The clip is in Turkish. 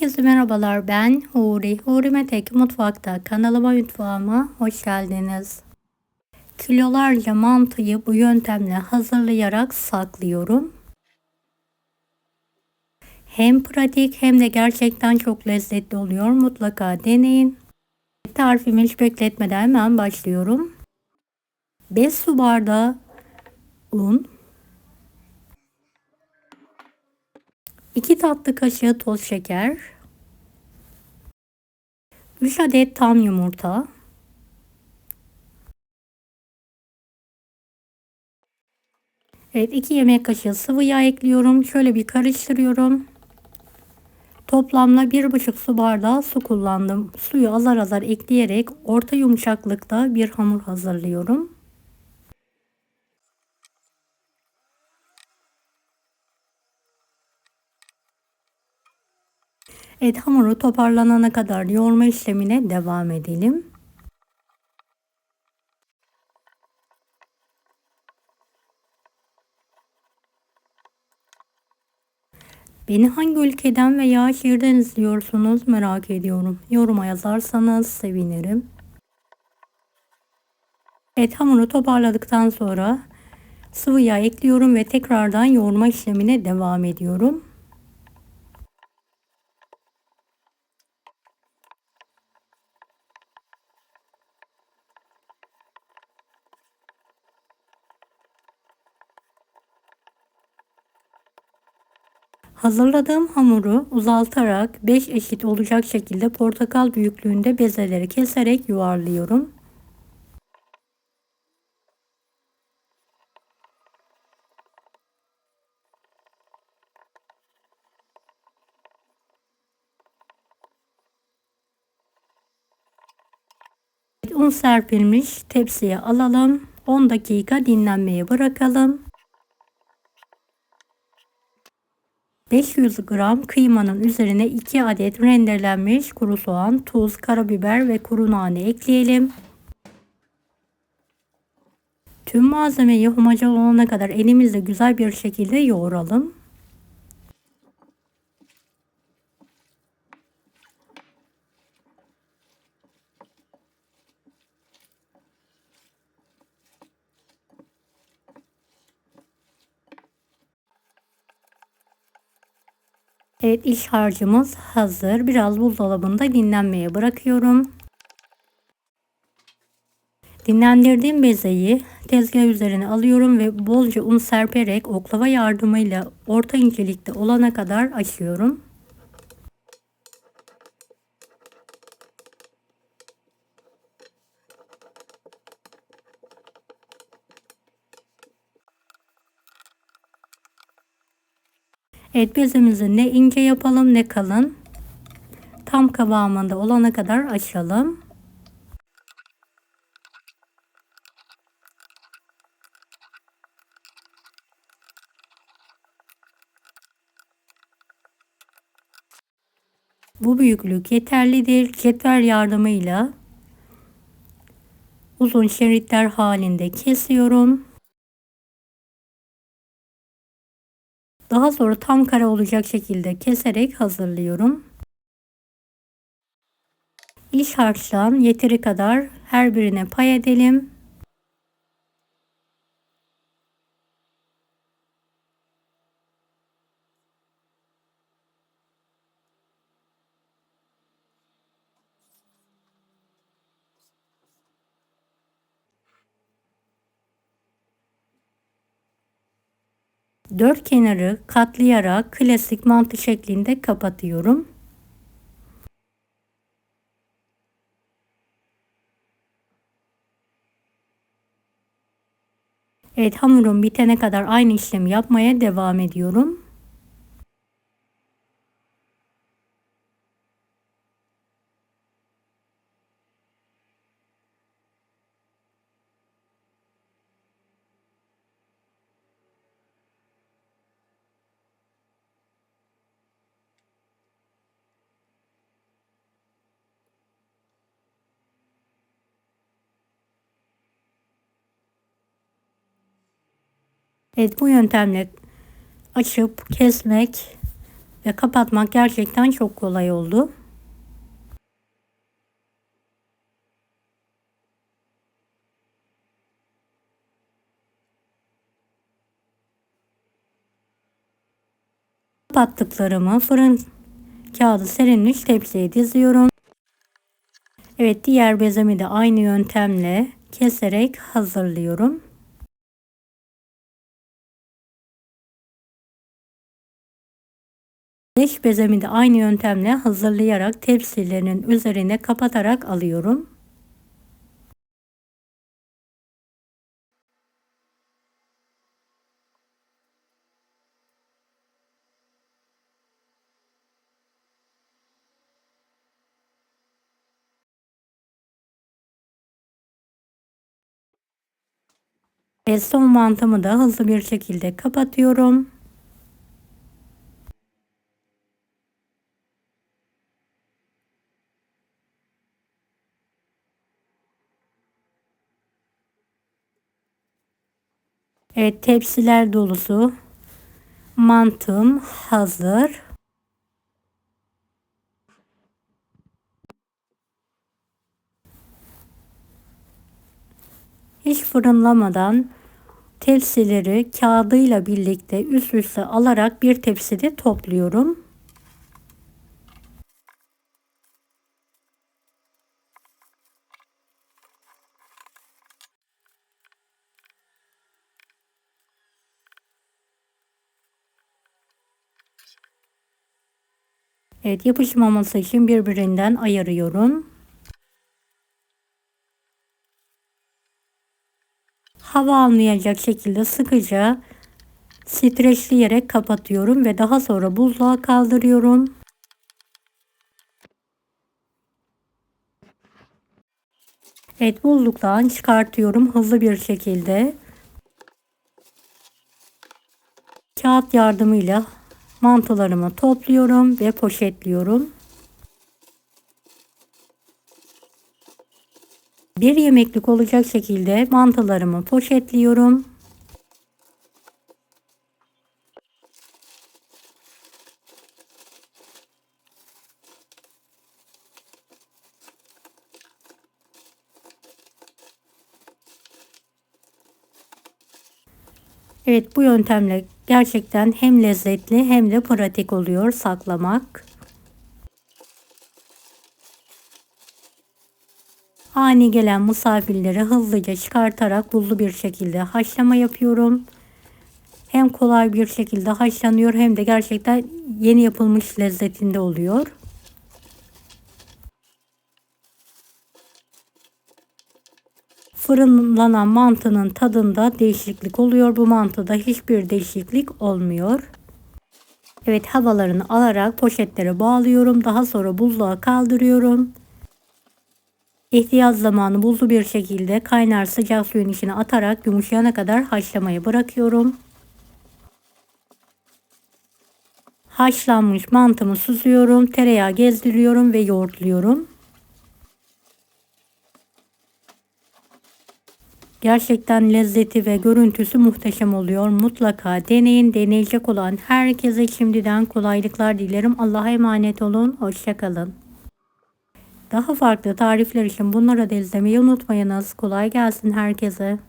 Herkese merhabalar, ben Huri. Huri Metek Mutfak'ta kanalıma, mutfağıma hoş geldiniz. Kilolarca mantıyı bu yöntemle hazırlayarak saklıyorum. Hem pratik hem de gerçekten çok lezzetli oluyor. Mutlaka deneyin. Tarifimi hiç bekletmeden hemen başlıyorum. 5 su bardağı un, 2 tatlı kaşığı toz şeker, 3 adet tam yumurta, evet, 2 yemek kaşığı sıvı yağ ekliyorum. Şöyle bir karıştırıyorum. Toplamda 1,5 su bardağı su kullandım. Suyu azar azar ekleyerek orta yumuşaklıkta bir hamur hazırlıyorum. Evet, hamuru toparlanana kadar yoğurma işlemine devam edelim. Beni hangi ülkeden veya şehirden izliyorsunuz merak ediyorum. Yoruma yazarsanız sevinirim. Evet, hamuru toparladıktan sonra sıvı yağ ekliyorum ve tekrardan yoğurma işlemine devam ediyorum. Hazırladığım hamuru uzaltarak 5 eşit olacak şekilde portakal büyüklüğünde bezeleri keserek yuvarlıyorum. Un serpilmiş tepsiye alalım. 10 dakika dinlenmeye bırakalım. 500 gram kıymanın üzerine 2 adet rendelenmiş kuru soğan, tuz, karabiber ve kuru nane ekleyelim. Tüm malzemeyi homojen olana kadar elimizle güzel bir şekilde yoğuralım. Evet, iç harcımız hazır. Biraz buzdolabında dinlenmeye bırakıyorum. Dinlendirdiğim bezeyi tezgah üzerine alıyorum ve bolca un serperek oklava yardımıyla orta incelikte olana kadar açıyorum. Evet, bezemizi ne ince yapalım ne kalın. Tam kıvamında olana kadar açalım. Bu büyüklük yeterlidir. Cetvel yardımıyla uzun şeritler halinde kesiyorum. Daha sonra tam kare olacak şekilde keserek hazırlıyorum. İç harçtan yeteri kadar her birine pay edelim. Dört kenarı katlayarak klasik mantı şeklinde kapatıyorum. Evet, hamurum bitene kadar aynı işlemi yapmaya devam ediyorum. Evet, bu yöntemle açıp kesmek Ve kapatmak gerçekten çok kolay oldu. Kapattıklarımı fırın kağıdı serilmiş tepsiye diziyorum. Evet, diğer bezemi de aynı yöntemle keserek hazırlıyorum. Beş bezemi de aynı yöntemle hazırlayarak tepsilerin üzerine kapatarak alıyorum. Ve son mantımı da hızlı bir şekilde kapatıyorum. Evet, tepsiler dolusu mantım hazır. Hiç fırınlamadan tepsileri kağıdıyla birlikte üst üste alarak bir tepside topluyorum. Evet, yapışmaması için birbirinden ayırıyorum. Hava almayacak şekilde sıkıca streçleyerek kapatıyorum ve daha sonra buzluğa kaldırıyorum. Evet, buzluktan çıkartıyorum hızlı bir şekilde. Kağıt yardımıyla mantılarımı topluyorum ve poşetliyorum. Bir yemeklik olacak şekilde mantılarımı poşetliyorum. Evet, bu yöntemle gerçekten hem lezzetli hem de pratik oluyor saklamak. Ani gelen misafirleri hızlıca çıkartarak buzlu bir şekilde haşlama yapıyorum. Hem kolay bir şekilde haşlanıyor hem de gerçekten yeni yapılmış lezzetinde oluyor. Fırınlanan mantının tadında değişiklik oluyor. Bu mantıda hiçbir değişiklik olmuyor. Evet, havalarını alarak poşetlere bağlıyorum. Daha sonra buzluğa kaldırıyorum. İhtiyaç zamanı buzlu bir şekilde kaynar sıcak suyun içine atarak yumuşayana kadar haşlamaya bırakıyorum. Haşlanmış mantımı süzüyorum. Tereyağı gezdiriyorum ve yoğurtluyorum. Gerçekten lezzeti ve görüntüsü muhteşem oluyor. Mutlaka deneyin. Deneyecek olan herkese şimdiden kolaylıklar dilerim. Allah'a emanet olun. Hoşça kalın. Daha farklı tarifler için bunları da izlemeyi unutmayınız. Kolay gelsin herkese.